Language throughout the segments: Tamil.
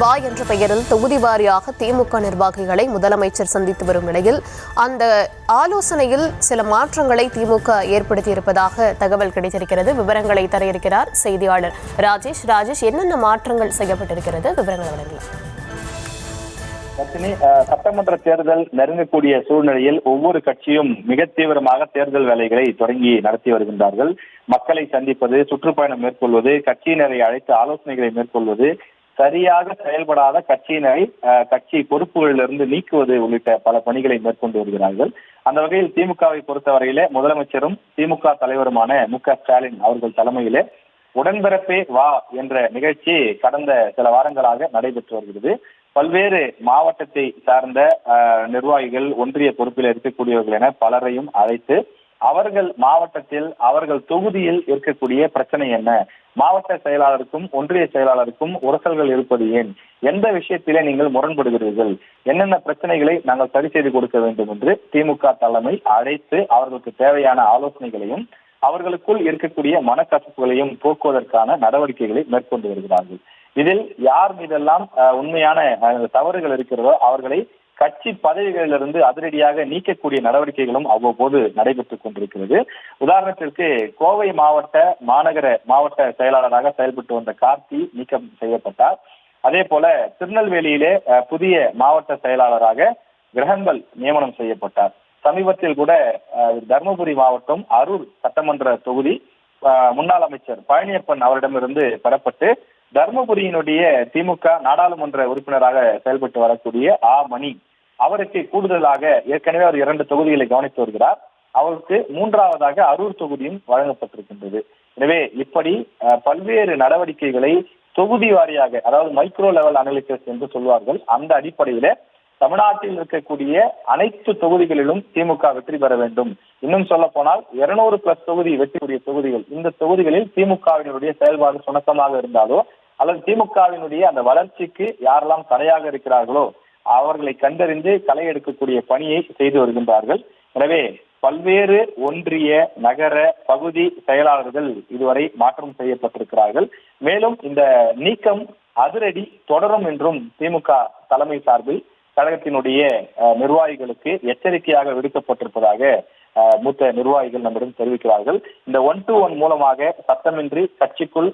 வா என்ற பெயரில் தொகுதி வாரியாக திமுக நிர்வாகிகளை முதலமைச்சர் சந்தித்து வரும் நிலையில் அந்த ஆலோசனையில் சில மாற்றங்களை திமுக ஏற்படுத்தியிருப்பதாக தகவல் கிடைத்திருக்கிறது. விவரங்களை தர இருக்கிறார் செய்தியாளர் ராஜேஷ். என்னென்ன மாற்றங்கள் செய்யப்பட்டிருக்கிறது, விவரங்களை வழங்கலாம். சட்டமன்ற தேர்தல் நெருங்கக்கூடிய சூழ்நிலையில் ஒவ்வொரு கட்சியும் மிக தீவிரமாக தேர்தல் வேலைகளை தொடங்கி நடத்தி வருகின்றார்கள். மக்களை சந்திப்பது, சுற்றுப்பயணம் மேற்கொள்வது, கட்சியினரை அழைத்து ஆலோசனைகளை மேற்கொள்வது, சரியாக செயல்படாத கட்சியினரை கட்சி பொறுப்புகளிலிருந்து நீக்குவது உள்ளிட்ட பல பணிகளை மேற்கொண்டு வருகிறார்கள். அந்த வகையில் திமுகவை பொறுத்தவரையிலே முதலமைச்சரும் திமுக தலைவருமான மு.க.ஸ்டாலின் அவர்கள் தலைமையிலே உடன்பிறப்பே வா என்ற நிகழ்ச்சி கடந்த சில வாரங்களாக நடைபெற்று வருகிறது. பல்வேறு மாவட்டத்தை சார்ந்த நிர்வாகிகள், ஒன்றிய பொறுப்பில் இருக்கக்கூடியவர்கள் என பலரையும் அழைத்து அவர்கள் மாவட்டத்தில் அவர்கள் தொகுதியில் இருக்கக்கூடிய பிரச்சனை என்ன, மாவட்ட செயலாளருக்கும் ஒன்றிய செயலாளருக்கும் உரசல்கள் இருப்பது ஏன், எந்த விஷயத்திலே நீங்கள் முரண்படுகிறீர்கள், என்னென்ன பிரச்சனைகளை நாங்கள் சரி செய்து கொடுக்க வேண்டும் என்று திமுக தலைமை அழைத்து அவர்களுக்கு தேவையான ஆலோசனைகளையும் அவர்களுக்குள் இருக்கக்கூடிய மனக்கசப்புகளையும் போக்குவதற்கான நடவடிக்கைகளை மேற்கொண்டு வருகிறார்கள். இதில் யார் மீதெல்லாம் உண்மையான தவறுகள் இருக்கிறதோ அவர்களை கட்சி பதவிகளிலிருந்து அதிரடியாக நீக்கக்கூடிய நடவடிக்கைகளும் அவ்வப்போது நடைபெற்றுக் கொண்டிருக்கிறது. உதாரணத்திற்கு கோவை மாவட்ட செயலாளராக செயல்பட்டு வந்த கார்த்தி நீக்கம் செய்யப்பட்டார். அதே போல திருநெல்வேலியிலே புதிய மாவட்ட செயலாளராக கிரகம்பல் நியமனம் செய்யப்பட்டார். சமீபத்தில் கூட தர்மபுரி மாவட்டம் அரூர் சட்டமன்ற தொகுதி முன்னாள் அமைச்சர் பழனியப்பன் அவரிடமிருந்து பெறப்பட்டு தர்மபுரியினுடைய திமுக நாடாளுமன்ற உறுப்பினராக செயல்பட்டு வரக்கூடிய மணி அவருக்கு கூடுதலாக ஏற்கனவே அவர் 2 தொகுதிகளை கவனித்து வருகிறார். அவருக்கு 3ஆவதாக அரூர் தொகுதியும் வழங்கப்பட்டிருக்கின்றது. எனவே இப்படி பல்வேறு நடவடிக்கைகளை தொகுதி வாரியாக, அதாவது மைக்ரோ லெவல் அனாலிசிஸ் என்று சொல்வார்கள், அந்த அடிப்படையில தமிழ்நாட்டில் இருக்கக்கூடிய அனைத்து தொகுதிகளிலும் திமுக வெற்றி பெற வேண்டும். இன்னும் சொல்ல போனால் 200+ தொகுதி வெற்றிக்கூடிய தொகுதிகள், இந்த தொகுதிகளில் திமுகவினுடைய செயல்பாடு சுணக்கமாக இருந்தாலோ அல்லது திமுகவினுடைய அந்த வளர்ச்சிக்கு யாரெல்லாம் தடையாக இருக்கிறார்களோ அவர்களை கண்டறிந்து களை எடுக்கக்கூடிய பணியை செய்து வருகின்றார்கள். எனவே பல்வேறு ஒன்றிய, நகர, பகுதி செயலாளர்கள் இதுவரை மாற்றம் செய்யப்பட்டிருக்கிறார்கள். மேலும் இந்த நீக்கம் அதிரடி தொடரும் என்றும் திமுக தலைமை சார்பில் கழகத்தினுடைய நிர்வாகிகளுக்கு எச்சரிக்கையாக விடுக்கப்பட்டிருப்பதாக மூத்த நிர்வாகிகள் நம்மிடம் தெரிவிக்கிறார்கள். இந்த 1-to-1 மூலமாக சத்தமின்றி கட்சிக்குள்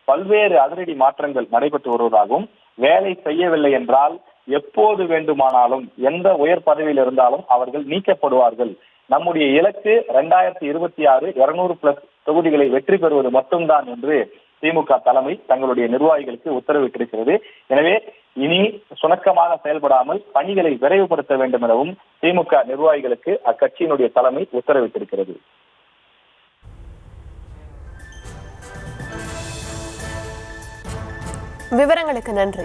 பல்வேறு அதிரடி மாற்றங்கள் நடைபெற்று வருவதாகவும், வேலை செய்யவில்லை என்றால் எப்போது வேண்டுமானாலும் எந்த உயர் பதவியில் இருந்தாலும் அவர்கள் நீக்கப்படுவார்கள். நம்முடைய இலக்கு 2026 200+ தொகுதிகளை வெற்றி பெறுவது மட்டும்தான் என்று திமுக தலைமை தங்களுடைய நிர்வாகிகளுக்கு உத்தரவிட்டிருக்கிறது. எனவே இனி சுணக்கமாக செயல்படாமல் பணிகளை விரைவுபடுத்த வேண்டும் எனவும் திமுக நிர்வாகிகளுக்கு அக்கட்சியினுடைய தலைமை உத்தரவிட்டிருக்கிறது. விவரங்களுக்கு நன்றி.